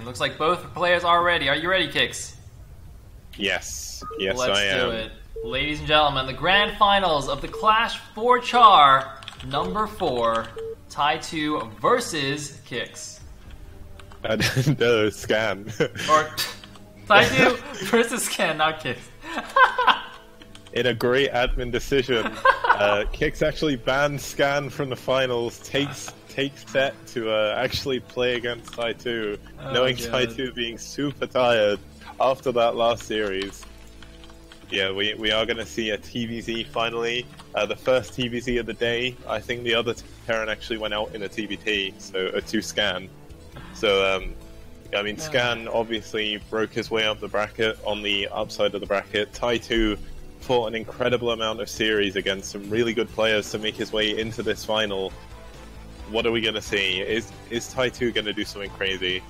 Looks like both players are ready. Are you ready, Kix? Yes, I am. Let's do it. Ladies and gentlemen, the grand finals of the Clash for Char, number 4, Ty2 versus Kix. No, Scan. Or Ty2 versus Scan, not Kix. In a great admin decision, Kix actually banned Scan from the finals, takes set to actually play against Ty2, knowing God. Ty2 being super tired after that last series. Yeah, we are going to see a TVZ finally, the first TVZ of the day. I think the other Terran actually went out in a TVT, so a 2 Scan. So, I mean, Scan obviously broke his way up the bracket on the upside of the bracket. Ty2 fought an incredible amount of series against some really good players to make his way into this final. What are we going to see? Is Ty2 going to do something crazy?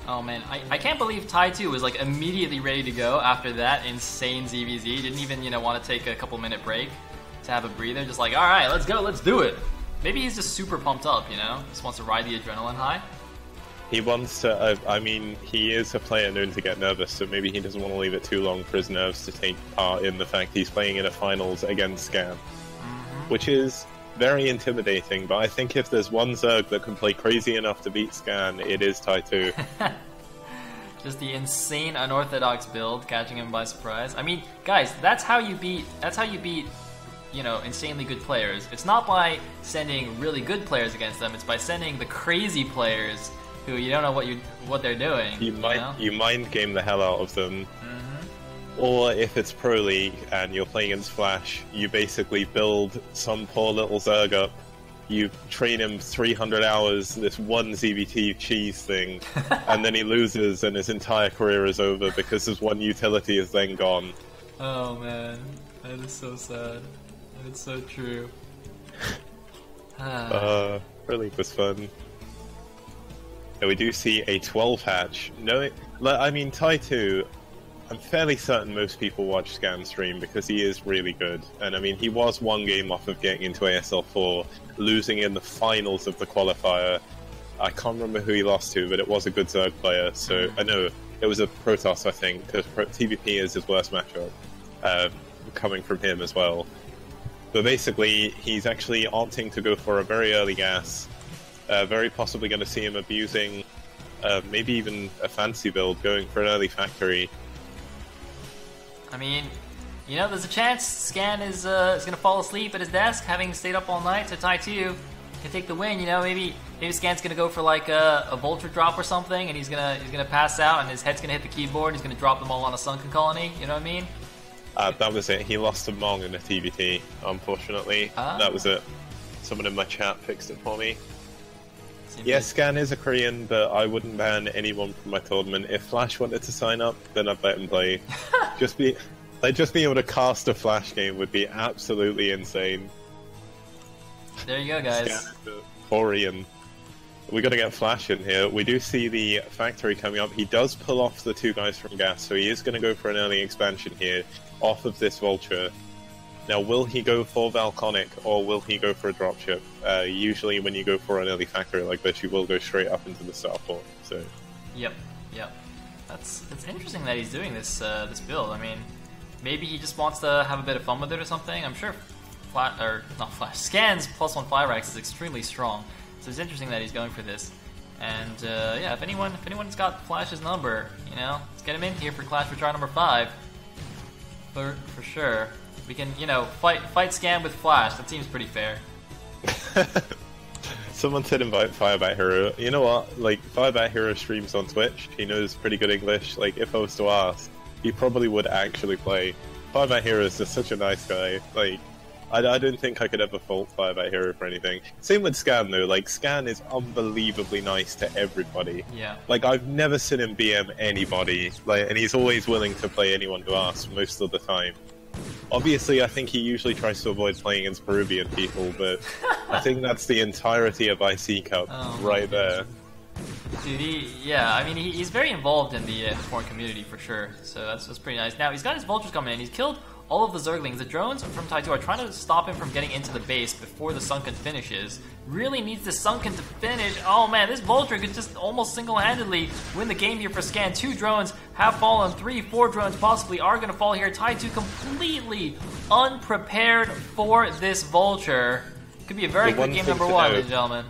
Oh man, I can't believe Ty2 was like immediately ready to go after that insane ZvZ. Didn't even, want to take a couple minute break to have a breather. Just like, alright, let's go, let's do it. Maybe he's just super pumped up, Just wants to ride the adrenaline high. He wants to, I mean, he is a player known to get nervous, so maybe he doesn't want to leave it too long for his nerves to take part in the fact he's playing in a finals against Scan. Which is very intimidating, but I think if there's one Zerg that can play crazy enough to beat Scan, it is Ty2. Just the insane unorthodox build, catching him by surprise. I mean, guys, that's how you beat, insanely good players. It's not by sending really good players against them, it's by sending the crazy players who you don't know what they're doing. You mind game the hell out of them. Or if it's Pro League and you're playing against Flash, you basically build some poor little Zerg up, you train him 300 hours, this one ZvT cheese thing, and then he loses and his entire career is over because his one utility is then gone. Oh man, that is so sad. It's so true. Pro League was fun. Yeah, we do see a 12 hatch. No, I mean, Ty2, I'm fairly certain most people watch Scan stream because he is really good. And I mean, he was one game off of getting into ASL4, losing in the finals of the qualifier. I can't remember who he lost to, but it was a good Zerg player. So I know it was a Protoss, I think, because TVP is his worst matchup, coming from him as well. But basically, he's actually opting to go for a very early gas. Very possibly going to see him abusing maybe even a fancy build, going for an early factory. I mean, there's a chance Scan is gonna fall asleep at his desk, having stayed up all night. So Ty2 can take the win. Maybe Scan's gonna go for like a vulture drop or something, and he's gonna pass out, and his head's gonna hit the keyboard. And he's gonna drop them all on a sunken colony. You know what I mean? That was it. He lost to Mong in a TVT, unfortunately. That was it. Someone in my chat fixed it for me. Yes, Scan is a Korean, but I wouldn't ban anyone from my tournament. If Flash wanted to sign up, then I'd let him play. just being able to cast a Flash game would be absolutely insane. There you go, guys. Scan is a Korean. We got to get Flash in here. We do see the factory coming up. He does pull off the 2 guys from gas, so he is going to go for an early expansion here off of this vulture. Now, will he go for Valconic, or will he go for a dropship? Usually when you go for an early factory like this, you will go straight up into the starport. So. Yep. It's interesting that he's doing this this build. I mean, maybe he just wants to have a bit of fun with it or something. I'm sure Scan's +1 fire axe is extremely strong, so it's interesting that he's going for this. And yeah, if anyone's got Flash's number, let's get him in here for Clash for Char number 5. For sure. We can, fight Scan with Flash. That seems pretty fair. Someone said invite Firebat Hero. You know what? Like, Firebat Hero streams on Twitch. He knows pretty good English. Like, if I was to ask, he probably would actually play. Firebat Hero is just such a nice guy. Like, I don't think I could ever fault Firebat Hero for anything. Same with Scan, though. Like, Scan is unbelievably nice to everybody. Yeah. Like, I've never seen him BM anybody. Like, and he's always willing to play anyone who asks most of the time. Obviously, I think he usually tries to avoid playing against Peruvian people, but I think that's the entirety of IC Cup right there. Dude, he's very involved in the foreign community for sure, so that's pretty nice. Now, he's got his vultures coming in. He's killed all of the Zerglings. The drones from Ty2 are trying to stop him from getting into the base before the Sunken finishes. Really needs the Sunken to finish. Oh man, this Vulture could just almost single-handedly win the game here for Scan. 2 drones have fallen, 3, 4 drones possibly are going to fall here. Ty2 completely unprepared for this Vulture. Could be a very quick game number 1, ladies and gentlemen.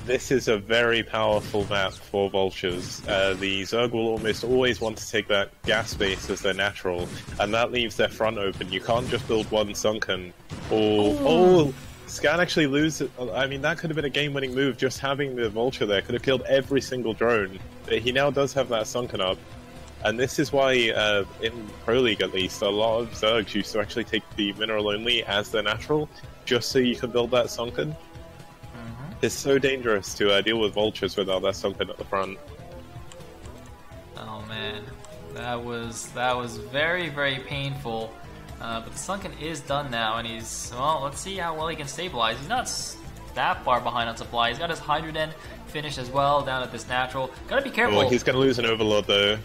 This is a very powerful map for Vultures. The Zerg will almost always want to take that gas base as their natural, and that leaves their front open. You can't just build one Sunken. Oh, Scan actually loses. I mean, that could have been a game-winning move. Just having the Vulture there could have killed every single drone. But he now does have that Sunken up. And this is why, in Pro League at least, a lot of Zergs used to actually take the mineral only as their natural, just so you can build that Sunken. It's so dangerous to deal with Vultures without that Sunken at the front. Oh man, that was very, very painful. But the Sunken is done now, and he's, well, let's see how well he can stabilize. He's not that far behind on supply. He's got his Hydrogen finished as well down at this natural. Gotta be careful. Oh, he's gonna lose an Overlord though.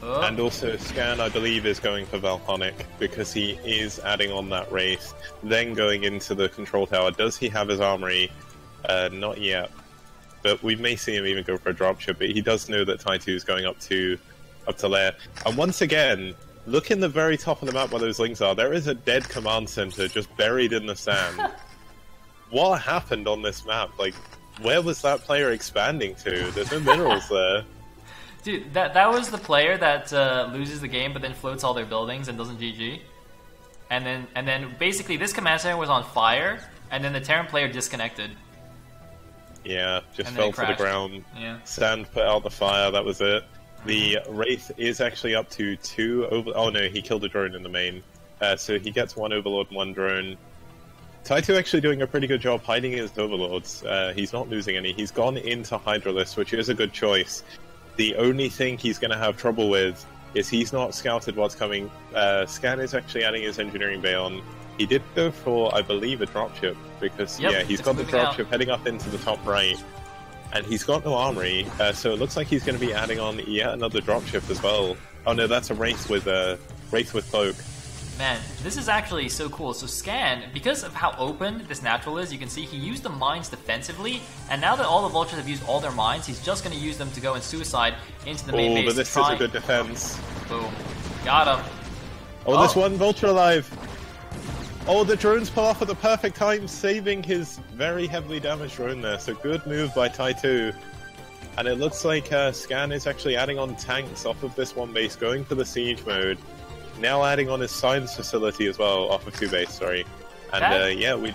Oh. And also, Scan, I believe, is going for Valhonic, because he is adding on that Wraith, then going into the Control Tower. Does he have his Armory? Not yet. But we may see him even go for a dropship, but he does know that Ty2 is going up to lair. And once again, look in the very top of the map where those links are. There is a dead command center just buried in the sand. What happened on this map? Like, where was that player expanding to? There's no minerals there. Dude, that was the player that loses the game but then floats all their buildings and doesn't GG. And then basically this command center was on fire, and then the Terran player disconnected. Yeah, just fell to the ground. Yeah. Sand put out the fire, that was it. The Wraith is actually up to 2 over... Oh no, he killed a drone in the main. So he gets 1 Overlord and 1 drone. Ty2 actually doing a pretty good job hiding his Overlords. He's not losing any. He's gone into Hydralisk, which is a good choice. The only thing he's going to have trouble with is he's not scouted what's coming. Scan is actually adding his Engineering Bay on. He did go for, I believe, a dropship, because, yeah, he's got the dropship heading up into the top right. And he's got no armory, so it looks like he's going to be adding on yet another dropship as well. Oh no, that's a Wraith with Cloak. Man, this is actually so cool. So Scan, because of how open this natural is, you can see he used the mines defensively, and now that all the Vultures have used all their mines, he's just going to use them to go and suicide into the main base. Oh, but this is a good defense. Boom. Got him. Oh, this one Vulture alive. Oh, the drones pull off at the perfect time, saving his very heavily damaged drone there. So good move by Ty2. And it looks like Scan is actually adding on tanks off of this one base, going for the siege mode. Now adding on his science facility as well, off of 2 base, sorry. And yeah,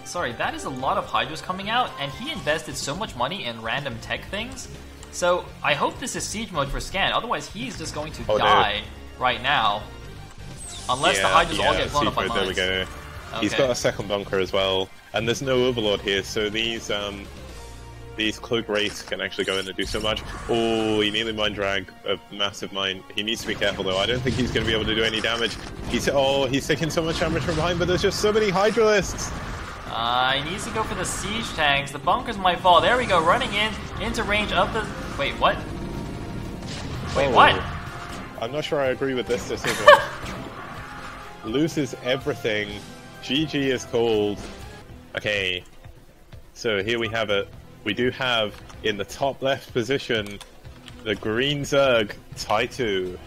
Sorry, that is a lot of Hydras coming out, and he invested so much money in random tech things. So I hope this is siege mode for Scan, otherwise he's just going to die right now. Unless the Hydras all get blown up by mines. There we go. Okay. He's got a second bunker as well, and there's no Overlord here, so these Cloak Wraiths can actually go in and do so much. Oh, he nearly mind drag a massive mine. He needs to be careful though. I don't think he's going to be able to do any damage. He's taking so much damage from behind, but there's just so many Hydralisks. He needs to go for the siege tanks. The bunkers might fall. There we go, running into range of the... Wait, what? Wait, what? I'm not sure I agree with this decision. Loses everything. GG is called. Okay, so here we have it. We do have, in the top left position, the green Zerg, Ty2.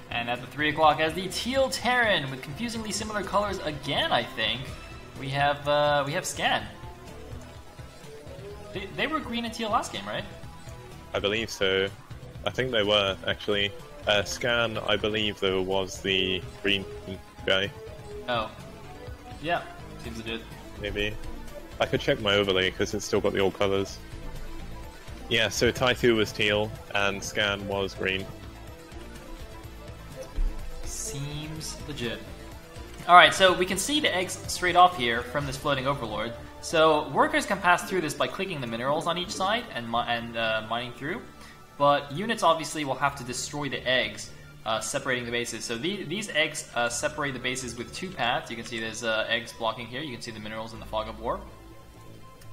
And at the 3 o'clock, as the teal Terran, with confusingly similar colors again, I think, we have Scan. They were green and teal last game, right? I believe so. I think they were, actually. Scan, I believe, though, was the green guy. Oh. Yeah, seems legit. Maybe. I could check my overlay, because it's still got the old colors. Yeah, so Ty2 was teal, and Scan was green. Seems legit. Alright, so we can see the eggs straight off here from this floating Overlord. So workers can pass through this by clicking the minerals on each side and mining through. But units obviously will have to destroy the eggs, separating the bases. So these eggs separate the bases with 2 paths. You can see there's eggs blocking here. You can see the minerals in the Fog of War.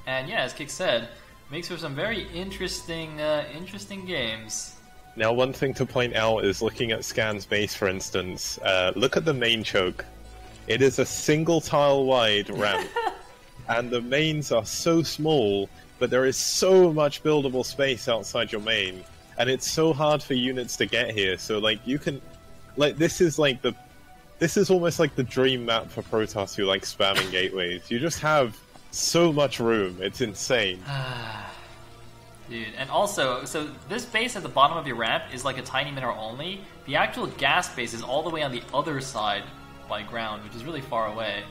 And yeah, as Kick said, makes for some very interesting games. Now, one thing to point out is looking at Scan's base, for instance. Look at the main choke. It is a single tile wide ramp, and the mains are so small, but there is so much buildable space outside your main, and it's so hard for units to get here. So, like, you can, like, this is almost like the dream map for Protoss who like spamming gateways. You just have so much room. It's insane. Dude, and also, so this base at the bottom of your ramp is like a tiny mineral only. The actual gas base is all the way on the other side by ground, which is really far away.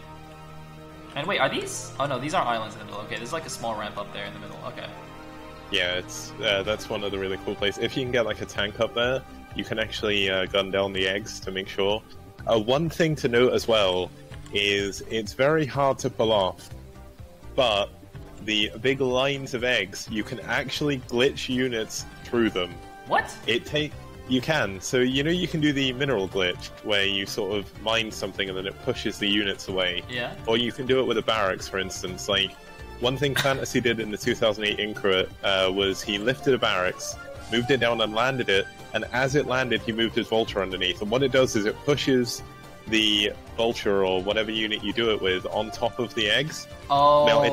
And wait, are these? Oh no, these aren't islands in the middle. Okay, there's like a small ramp up there in the middle. Okay. Yeah, it's that's one of the really cool places. If you can get like a tank up there, you can actually gun down the eggs to make sure. One thing to note as well is it's very hard to pull off, but the big lines of eggs, you can actually glitch units through them. What? You can. So, you know, you can do the mineral glitch, where you sort of mine something and then it pushes the units away. Yeah. Or you can do it with a barracks, for instance. Like, one thing Fantasy did in the 2008 Incret was he lifted a barracks, moved it down and landed it, and as it landed, he moved his vulture underneath. And what it does is it pushes the vulture or whatever unit you do it with on top of the eggs. Oh. Now,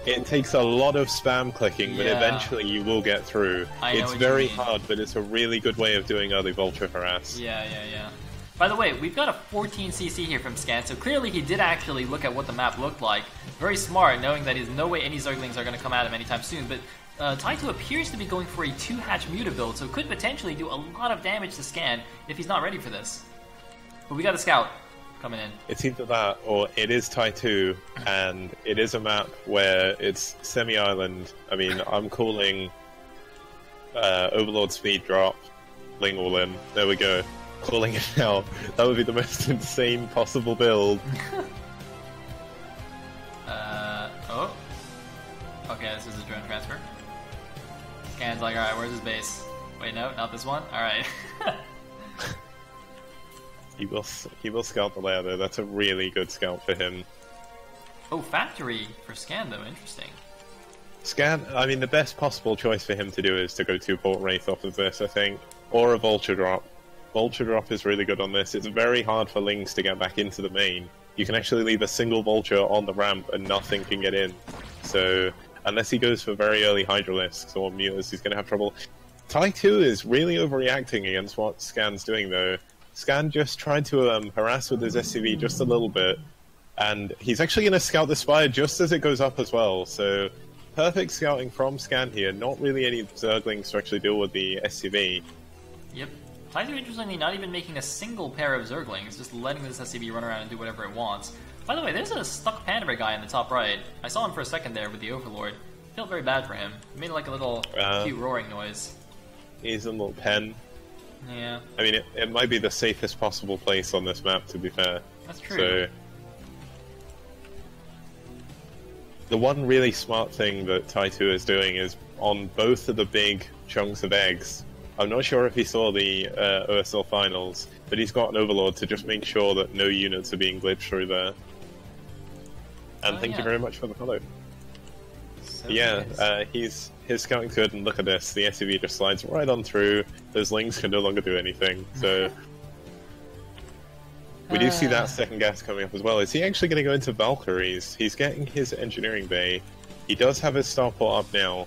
it takes a lot of spam clicking, but eventually you will get through. It's very hard, but it's a really good way of doing early vulture harass. Yeah. By the way, we've got a 14cc here from Scan, so clearly he did actually look at what the map looked like. Very smart, knowing that there's no way any Zerglings are going to come at him anytime soon, but Ty2 appears to be going for a 2-hatch Muta build, so could potentially do a lot of damage to Scan if he's not ready for this. But we got a scout coming in. It's either that, or it is Ty2, and it is a map where it's semi-island. I mean, I'm calling Overlord speed drop, Ling all in. There we go. Calling it now. That would be the most insane possible build. Oh. Okay, this is a drone transfer. Scan's like, alright, where's his base? Wait, no, not this one? Alright. He will scout the layer though. That's a really good scout for him. Oh, factory for Scan though. Interesting. Scan. I mean, the best possible choice for him to do is to go 2-port Wraith off of this, I think, or a Vulture drop. Vulture drop is really good on this. It's very hard for Lings to get back into the main. You can actually leave a single Vulture on the ramp and nothing can get in. So unless he goes for very early Hydralisks or Mutas, he's going to have trouble. Ty2 is really overreacting against what Scan's doing though. Scan just tried to harass with his SCV just a little bit, and he's actually going to scout the Spire just as it goes up as well, so perfect scouting from Scan here, not really any Zerglings to actually deal with the SCV. Yep. Ty2 interestingly not even making a single pair of Zerglings, just letting this SCV run around and do whatever it wants. By the way, there's a stuck Panda Bear guy in the top right. I saw him for a second there with the Overlord. Felt very bad for him. He made like a little cute roaring noise. He's a little pen. Yeah. I mean, it might be the safest possible place on this map, to be fair. That's true. So, the one really smart thing that Ty2 is doing is on both of the big chunks of eggs. I'm not sure if he saw the OSL finals, but he's got an Overlord to just make sure that no units are being glitched through there. And thank you very much for the follow. So yeah, his scouting's good, and look at this, the SCV just slides right on through, those Lings can no longer do anything, so... We do see that second gas coming up as well. Is he actually going to go into Valkyries? He's getting his engineering bay. He does have his starport up now.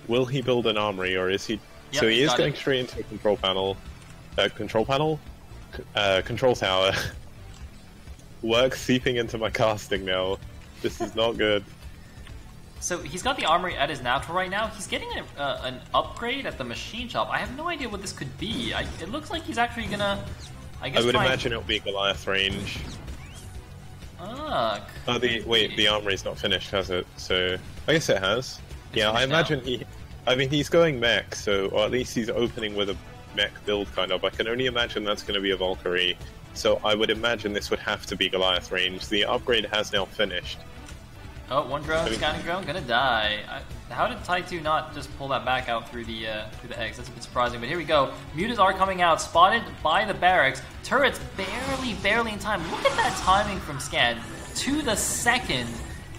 Will he build an armory, or is he... Yep, so he is going straight into a control panel. Control tower. Work seeping into my casting now. This is not good. So he's got the armory at his natural right now. He's getting an upgrade at the machine shop. I have no idea what this could be. It looks like he's actually gonna... I would imagine it'll be Goliath range. Ah. Oh, the armory's not finished, has it? So I guess it has. Yeah, I imagine he's going mech, so or at least he's opening with a mech build kind of. I can only imagine that's going to be a Valkyrie. So I would imagine this would have to be Goliath range. The upgrade has now finished. Oh, one drone, scanning drone, gonna die. How did Ty2 not just pull that back out through the eggs? That's a bit surprising, but here we go. Mutas are coming out, spotted by the barracks. Turrets barely in time. Look at that timing from Scan. To the second.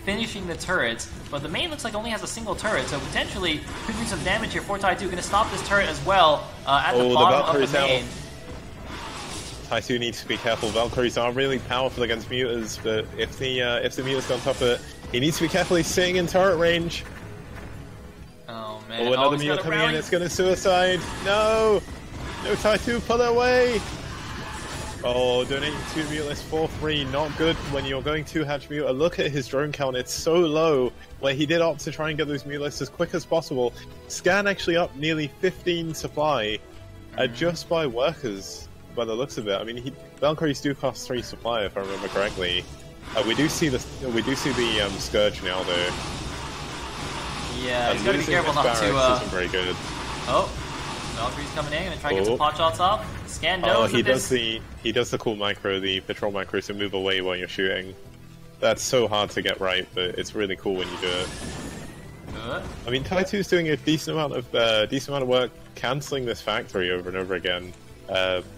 finishing the turrets, but the main looks like only has a single turret, so potentially could do some damage here for Ty2. Going to stop this turret as well at the bottom of the main. Ty2 needs to be careful. Valkyries are really powerful against mutas, but if the muta's on top of it, he needs to be careful. He's sitting in turret range. Oh man! Oh, another muta coming in. It's going to suicide. No, no, Ty2, pull it away. Oh, donating 2 mutas for free, not good when you're going 2-hatch muta. Look at his drone count, it's so low, where he did opt to try and get those mutas as quick as possible. Scan actually up nearly 15 supply just by workers, by the looks of it. I mean, Valkyries do cost 3 supply, if I remember correctly. We do see the Scourge now, though. Yeah, he's got to be careful not to... isn't very good. Oh, Valkyrie's coming in and try to get some pot shots off. Scan knows he does the cool micro, the patrol micro, to move away while you're shooting. That's so hard to get right, but it's really cool when you do it. Good. I mean, Ty2's doing a decent amount of work cancelling this factory over and over again.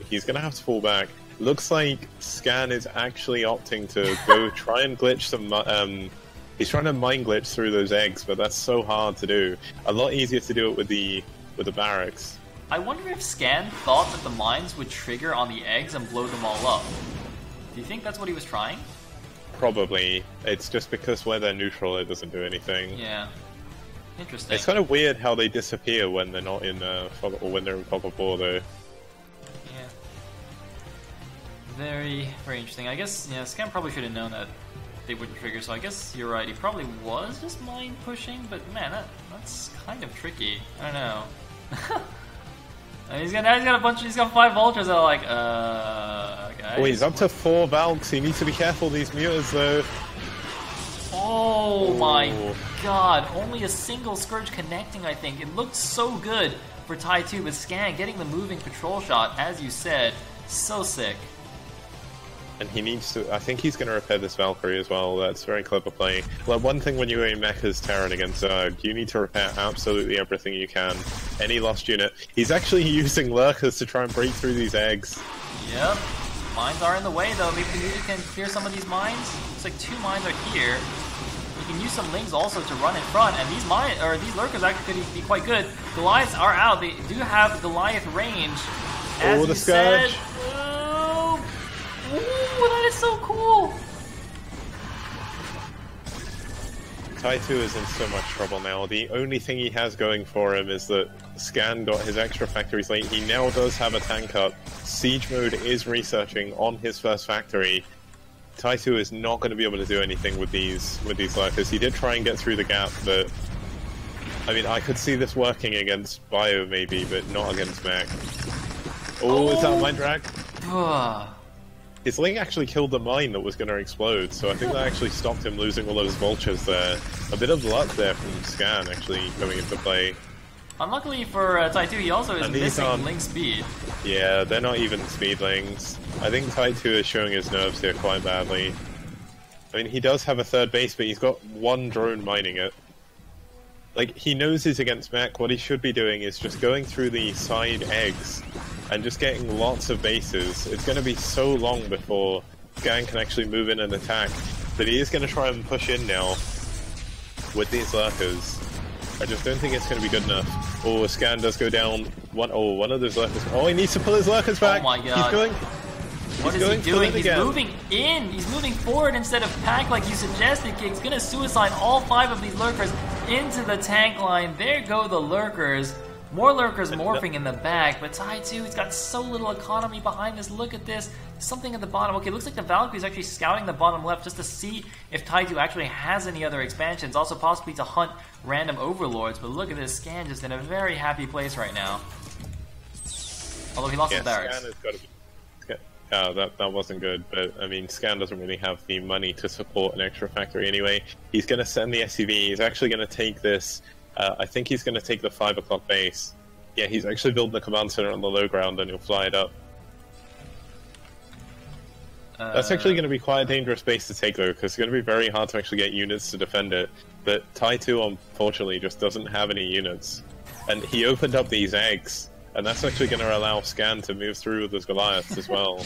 He's gonna have to fall back. Looks like Scan is actually opting to go try and glitch some. He's trying to mind glitch through those eggs, but that's so hard to do. A lot easier to do it with the barracks. I wonder if Scan thought that the mines would trigger on the eggs and blow them all up. Do you think that's what he was trying? Probably. It's just because where they're neutral, it doesn't do anything. Yeah. Interesting. It's kind of weird how they disappear when they're not in fog, or when they're in fog of war, though. Yeah. Very, very interesting. I guess, yeah, Scan probably should have known that they wouldn't trigger, so I guess you're right. He probably was just mine pushing, but man, that's kind of tricky. I don't know. He's got a bunch. He's got 5 vultures that are like, guys. Oh, he's up to 4 Valks. He needs to be careful these mutas, though. Oh my god! Only a single Scourge connecting. I think it looked so good for Ty2, but Scan getting the moving patrol shot, as you said, so sick. And he needs to... I think he's going to repair this Valkyrie as well. That's very clever play. Well, one thing when you're in Mecha's Terran against Zerg, you need to repair absolutely everything you can. Any lost unit. He's actually using Lurkers to try and break through these eggs. Yep. Mines are in the way, though. Maybe the Muta can clear some of these mines. Looks like 2 mines are here. You can use some Lings also to run in front, and these Lurkers actually could be quite good. Goliaths are out. They do have Goliath range. As the Scourge. Ooh, that is so cool! Ty2 is in so much trouble now. The only thing he has going for him is that Scan got his extra factories late. He now does have a tank up. Siege mode is researching on his first factory. Ty2 is not going to be able to do anything with these lurkers. He did try and get through the gap, but I mean, I could see this working against Bio maybe, but not against Mech. Oh, is that a mine drag? His Ling actually killed the mine that was going to explode, so I think that actually stopped him losing all those vultures there. A bit of luck there from Scan actually coming into play. Unluckily for Ty2, he also is missing Ling speed. Yeah, they're not even speedlings. I think Ty2 is showing his nerves here quite badly. I mean, he does have a 3rd base, but he's got 1 drone mining it. Like, he knows he's against Mech. What he should be doing is just going through the side eggs and just getting lots of bases. It's going to be so long before Scan can actually move in and attack. But he is going to try and push in now with these lurkers. I just don't think it's going to be good enough. Oh, Scan does go down. One of those lurkers. Oh, he needs to pull his lurkers back. Oh my god. What is he doing? He's moving in. He's moving forward instead of pack like you suggested, He's going to suicide all 5 of these lurkers into the tank line. There go the lurkers. More lurkers morphing in the back, but Ty2, he's got so little economy behind this. Look at this. Something at the bottom. Okay, looks like the Valkyrie's actually scouting the bottom left just to see if Ty2 actually has any other expansions. Also possibly to hunt random overlords, but look at this. Scan just in a very happy place right now. Although he lost his barracks. Scan has got to be... that wasn't good, but I mean, Scan doesn't really have the money to support an extra factory anyway. He's going to send the SCV. He's actually going to take this... I think he's going to take the 5 o'clock base. Yeah, he's actually building the command center on the low ground and he'll fly it up. That's actually going to be quite a dangerous base to take though, because it's going to be very hard to actually get units to defend it. But Ty2 unfortunately just doesn't have any units. And he opened up these eggs, and that's actually going to allow Scan to move through with those Goliaths as well.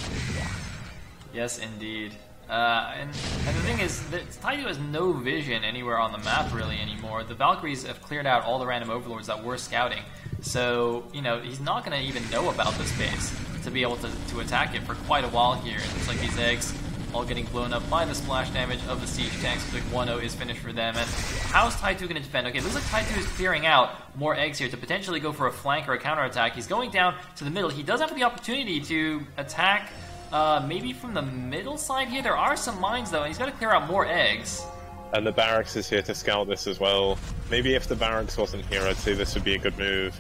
Yes, indeed. And the thing is, that Ty2 has no vision anywhere on the map really anymore. The Valkyries have cleared out all the random overlords that were scouting. So, you know, he's not going to even know about this base to be able to attack it for quite a while here. It looks like these eggs all getting blown up by the splash damage of the siege tanks. Looks like 1-0 is finished for them. And how's Ty2 going to defend? Okay, it looks like Ty2 is clearing out more eggs here to potentially go for a flank or a counterattack. He's going down to the middle. He does have the opportunity to attack maybe from the middle side here. There are some mines though, and he's got to clear out more eggs. And the barracks is here to scout this as well. Maybe if the barracks wasn't here, I'd say this would be a good move.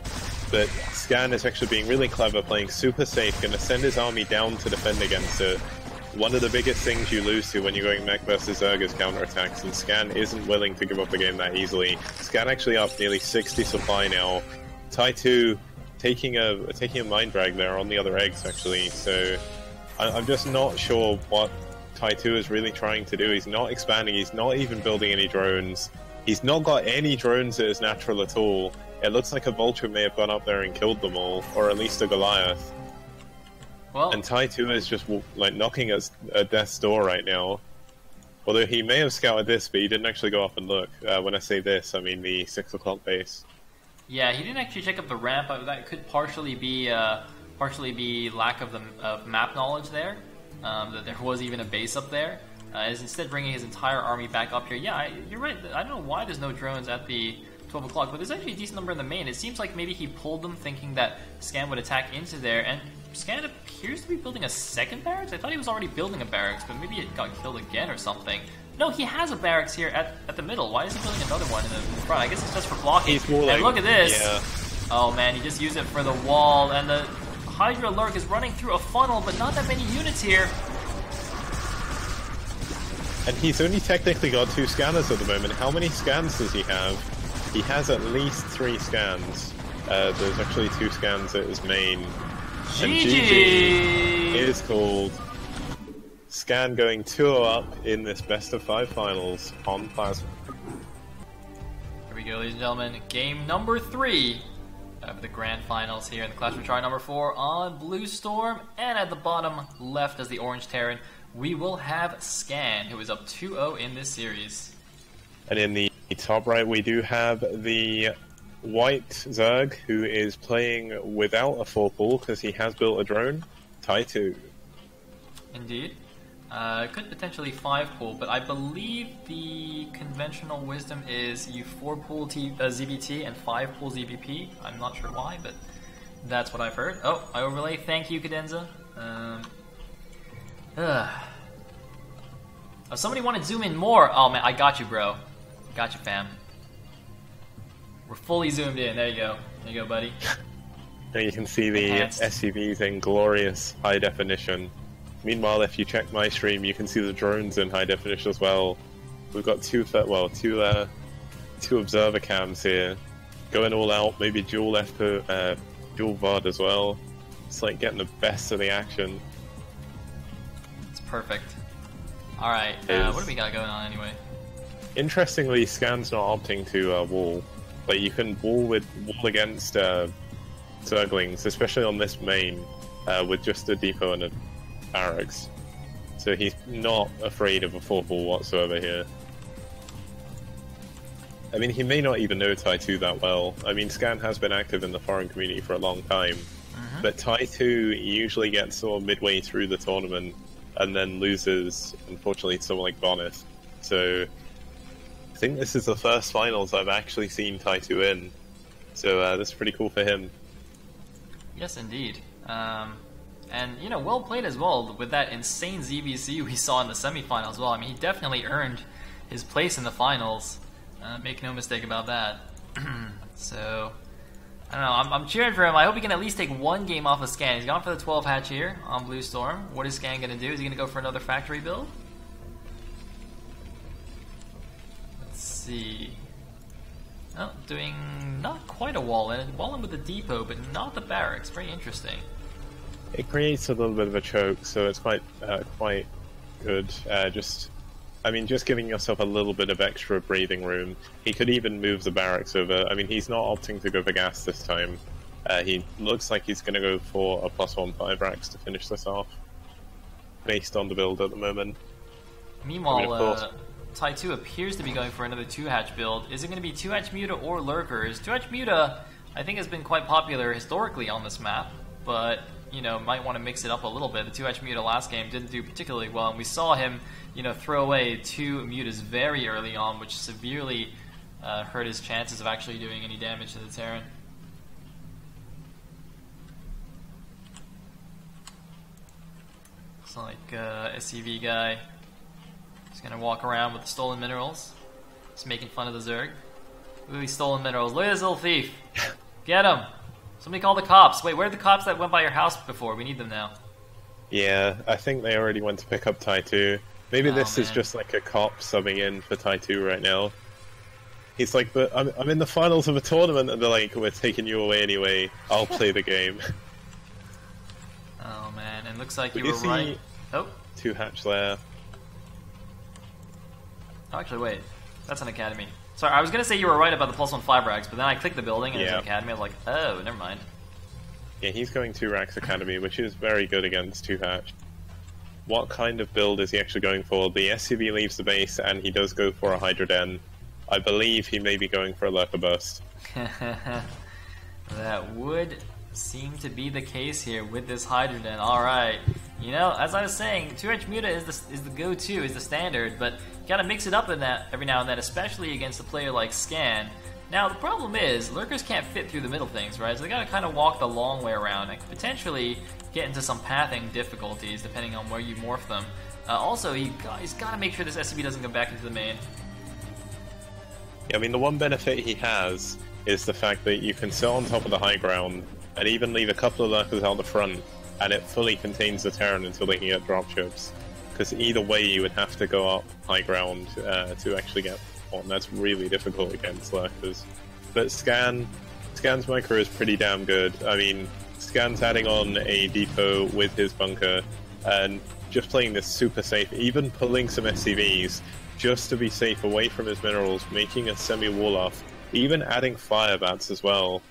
But Scan is actually being really clever, playing super safe, going to send his army down to defend against it. One of the biggest things you lose to when you're going mech versus Zerg is counterattacks, and Scan isn't willing to give up the game that easily. Scan actually up nearly 60 supply now. Ty2 taking a mine drag there on the other eggs actually, so I'm just not sure what Ty2 is really trying to do. He's not expanding, he's not even building any drones. He's not got any drones that is natural at all. It looks like a Vulture may have gone up there and killed them all, or at least a Goliath. Well, and Ty2 is just like knocking at death's door right now. Although he may have scouted this, but he didn't actually go up and look. When I say this, I mean the 6 o'clock base. Yeah, he didn't actually check up the ramp. That could partially be lack of map knowledge there. That there was even a base up there. Is instead bringing his entire army back up here. Yeah, you're right. I don't know why there's no drones at the 12 o'clock, but there's actually a decent number in the main. It seems like maybe he pulled them thinking that Scan would attack into there, and Scan appears to be building a second barracks? I thought he was already building a barracks, but maybe it got killed again or something. No, he has a barracks here at the middle. Why is he building another one in the front? I guess it's just for blocking. He's walling. And look at this! Yeah. Oh man, he just used it for the wall, and the Hydra Lurk is running through a funnel, but not that many units here. And he's only technically got 2 scanners at the moment. How many scans does he have? He has at least 3 scans. There's actually 2 scans at his main. GG! And GG is called. Scan going 2-0 up in this best of 5 finals on Plasma. Here we go, ladies and gentlemen. Game number 3 of the grand finals here in the Clash of Char number 4 on Blue Storm. And at the bottom left as the Orange Terran, we will have Scan, who is up 2-0 in this series. And in the top right, we do have the White Zerg, who is playing without a 4-pool because he has built a drone, Ty2. Indeed. Could potentially 5-pool, but I believe the conventional wisdom is you 4-pool ZvT and 5-pool ZvP. I'm not sure why, but that's what I've heard. Oh, I overlay. Thank you, Cadenza. Oh, somebody wanted to zoom in more. Oh man, I got you, bro. Got you, fam. We're fully zoomed in. There you go. There you go, buddy. Now you can see the SCVs in glorious high definition. Meanwhile, if you check my stream, you can see the drones in high definition as well. We've got two observer cams here, going all out. Maybe dual dual VOD as well. It's like getting the best of the action. It's perfect. All right, what do we got going on anyway? Interestingly, Scan's not opting to wall. Like you can wall against Zerglings, especially on this main, with just a depot and a barracks. So he's not afraid of a 4-pool whatsoever here. I mean, he may not even know Ty2 that well. I mean, Scan has been active in the foreign community for a long time, but Ty2 usually gets sort of midway through the tournament and then loses, unfortunately, to someone like Bonnet. So I think this is the first finals I've actually seen Ty2 in. So this is pretty cool for him. Yes, indeed. And, you know, well played as well with that insane ZVC we saw in the semifinals as well. I mean, he definitely earned his place in the finals. Make no mistake about that. So, I don't know. I'm cheering for him. I hope he can at least take one game off of Scan. He's gone for the 12 hatch here on Blue Storm. What is Scan going to do? Is he going to go for another factory build? Let's see. Oh, doing not quite a wall-in. Wall-in with the depot, but not the barracks. Very interesting. It creates a little bit of a choke, so it's quite good. Just giving yourself a little bit of extra breathing room. He could even move the barracks over. I mean, he's not opting to go for gas this time. He looks like he's going to go for a +1/5 racks to finish this off, based on the build at the moment. Meanwhile, Ty2 appears to be going for another 2-hatch build. Is it going to be 2-hatch Muta or Lurkers? 2-hatch Muta, I think, has been quite popular historically on this map, but, you know, might want to mix it up a little bit. The 2-hatch Muta last game didn't do particularly well, and we saw him, you know, throw away 2 Mutas very early on, which severely hurt his chances of actually doing any damage to the Terran. Looks like SCV guy is gonna walk around with the stolen minerals. Just making fun of the Zerg. Ooh, he's stolen minerals. Look at this little thief. Get him! Somebody call the cops. Wait, where are the cops that went by your house before? We need them now. Yeah, I think they already went to pick up Ty2. Maybe this is just like a cop subbing in for Ty2 right now. He's like, but I'm in the finals of a tournament, and they're like, we're taking you away anyway. I'll play the game. Oh man, and looks like you were right. Oh, 2-hatch there. Oh, actually, wait. That's an academy. Sorry, I was gonna say you were right about the +1 rags, but then I clicked the building and it's an academy. I was like, oh, never mind. Yeah, he's going 2 rags academy, which is very good against 2-hatch. What kind of build is he actually going for? The SCV leaves the base, and he does go for a Hydra Den. I believe he may be going for a Lurker Burst. That would seem to be the case here with this Hydra Den. Alright. You know, as I was saying, 2-hatch Muta is the go-to, is the standard, but you gotta mix it up in that every now and then, especially against a player like Scan. Now, the problem is, Lurkers can't fit through the middle things, right? So they gotta kind of walk the long way around and potentially get into some pathing difficulties depending on where you morph them. Also, he's gotta make sure this SCV doesn't come back into the main. Yeah, I mean, the one benefit he has is the fact that you can sit on top of the high ground and even leave a couple of Lurkers out the front, and it fully contains the Terran until they can get dropships. Because either way, you would have to go up high ground to actually get one. That's really difficult against Lurkers. But Scan's micro is pretty damn good. I mean, Scan's adding on a depot with his bunker, and just playing this super safe, even pulling some SCVs, just to be safe away from his minerals, making a semi-wall off, even adding fire bats as well.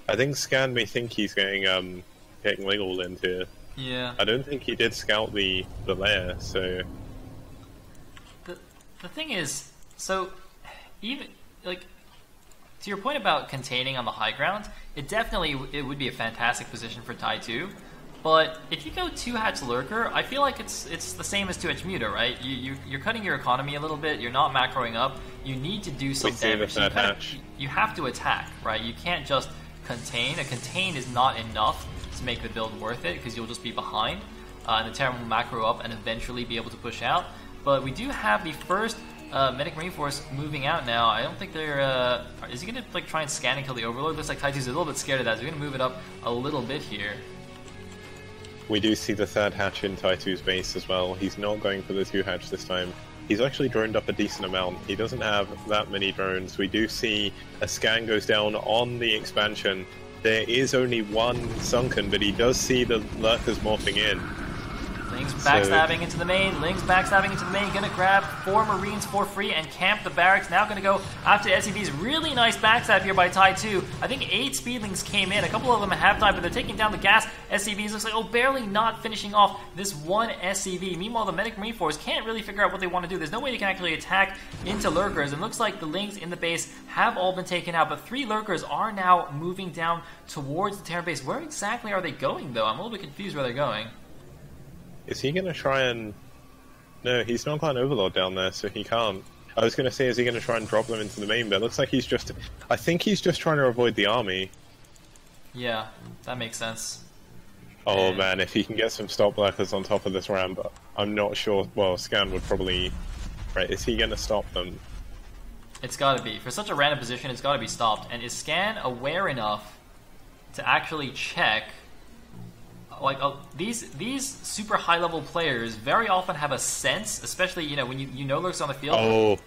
I think Scan may think he's getting wiggled into. Yeah. I don't think he did scout the lair, so... The thing is, so, even, like, to your point about containing on the high ground, it would be a fantastic position for Ty2. But if you go 2-hatch Lurker, I feel like it's the same as 2-hatch Muta, right? You're cutting your economy a little bit, you're not macroing up, you need to do some damage. You have to attack, right? You can't just contain. A contain is not enough to make the build worth it, because you'll just be behind. And the Terran will macro up and eventually be able to push out. But we do have the first Medic Marine Force moving out now. I don't think they're... is he going to like try and scan and kill the Overlord? Looks like Ty2's a little bit scared of that, so we're going to move it up a little bit here. We do see the 3rd hatch in Ty2's base as well. He's not going for the 2-hatch this time. He's actually droned up a decent amount. He doesn't have that many drones. We do see a scan goes down on the expansion. There is only one sunken, but he does see the Lurkers morphing in. Ling's backstabbing into the main. Ling's backstabbing into the main. Gonna grab 4 Marines for free and camp the barracks. Now gonna go after SCV's. Really nice backstab here by Ty2. I think 8 Speedlings came in. A couple of them have died, but they're taking down the gas. SCVs looks like, barely not finishing off this one SCV. Meanwhile, the Medic Marine Force can't really figure out what they want to do. There's no way they can actually attack into Lurkers. And looks like the Lings in the base have all been taken out, but 3 Lurkers are now moving down towards the Terran base. Where exactly are they going, though? I'm a little bit confused where they're going. Is he going to try and... No, he's not got an Overlord down there, so he can't. I was going to say, is he going to try and drop them into the main, but it looks like he's just... I think he's just trying to avoid the army. Yeah, that makes sense. Oh man, if he can get some stop Lurkers on top of this ramp, I'm not sure... Well, Scan would probably... Right, is he going to stop them? It's got to be. For such a random position, it's got to be stopped. And is Scan aware enough to actually check... Like these super high level players very often have a sense, especially when you know Lurk's on the field.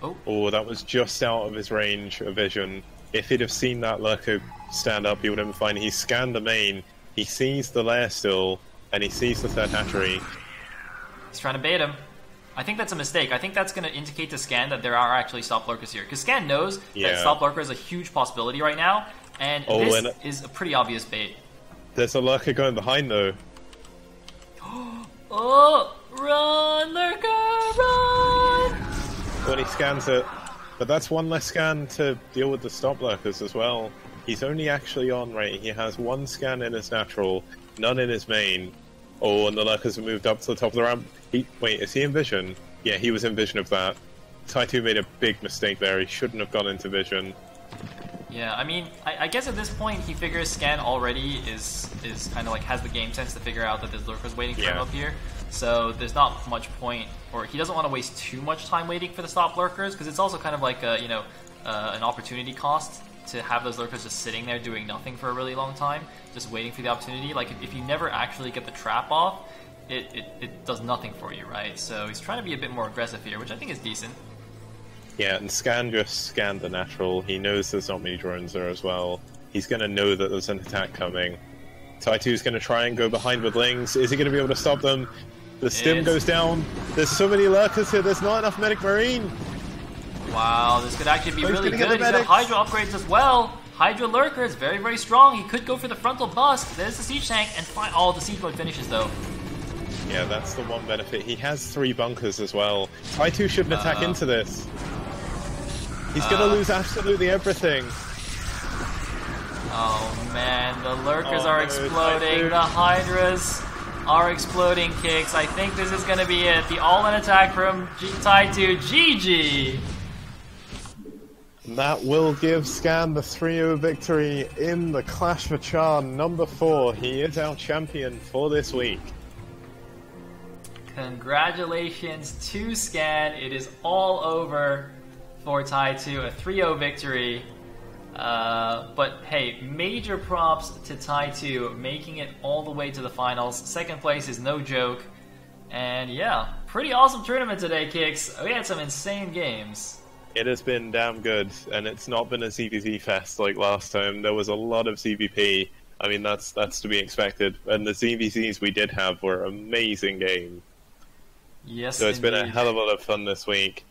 Oh, that was just out of his range of vision. If he'd have seen that Lurker stand up, he would have been fine. He scanned the main, he sees the lair still, and he sees the 3rd hatchery. He's trying to bait him. I think that's a mistake. I think that's going to indicate to Scan that there are actually stop Lurkers here, because Scan knows that stop Lurker is a huge possibility right now, and this is a pretty obvious bait. There's a Lurker going behind, though. Oh, run, Lurker! run! When he scans it. But that's one less scan to deal with the stop lurkers as well. He's only actually on, right? He has one scan in his natural, none in his main. Oh, and the lurkers have moved up to the top of the ramp. Wait, is he in vision? Yeah, he was in vision of that. Ty2 made a big mistake there. He shouldn't have gone into vision. Yeah, I mean, I guess at this point he figures Scan already is kind of like has the game sense to figure out that there's lurkers waiting for him up here. So there's not much point, or he doesn't want to waste too much time waiting for the stop lurkers, because it's also kind of like a, an opportunity cost to have those lurkers just sitting there doing nothing for a really long time, just waiting for the opportunity. Like if you never actually get the trap off, it does nothing for you, right? So he's trying to be a bit more aggressive here, which I think is decent. Yeah, and Scan just scanned the natural. He knows there's not many drones there as well. He's going to know that there's an attack coming. Ty2's going to try and go behind with Lings. Is he going to be able to stop them? The stim goes down. There's so many lurkers here. There's not enough Medic Marine. Wow, this could actually be really good. He's got Hydra upgrades as well. Hydra Lurker is very, very strong. He could go for the frontal bust. There's the siege tank, and oh, the siege mode finishes though. Yeah, that's the one benefit. He has 3 bunkers as well. Ty2 shouldn't attack into this. He's gonna lose absolutely everything. Oh man, the lurkers are exploding. The Hydras are exploding kicks. I think this is gonna be it. The all-in attack from Ty2. GG! That will give Scan the 3-0 victory in the Clash for Char number 4. He is our champion for this week. Congratulations to Scan. It is all over for Ty2, a 3-0 victory. But hey, major props to Ty2, making it all the way to the finals. Second place is no joke. And yeah, pretty awesome tournament today, Kicks. We had some insane games. It has been damn good, and it's not been a ZvT fest like last time. There was a lot of ZvP. I mean, that's to be expected. And the ZvTs we did have were amazing games. Yes, so it's indeed. been a hell of a lot of fun this week.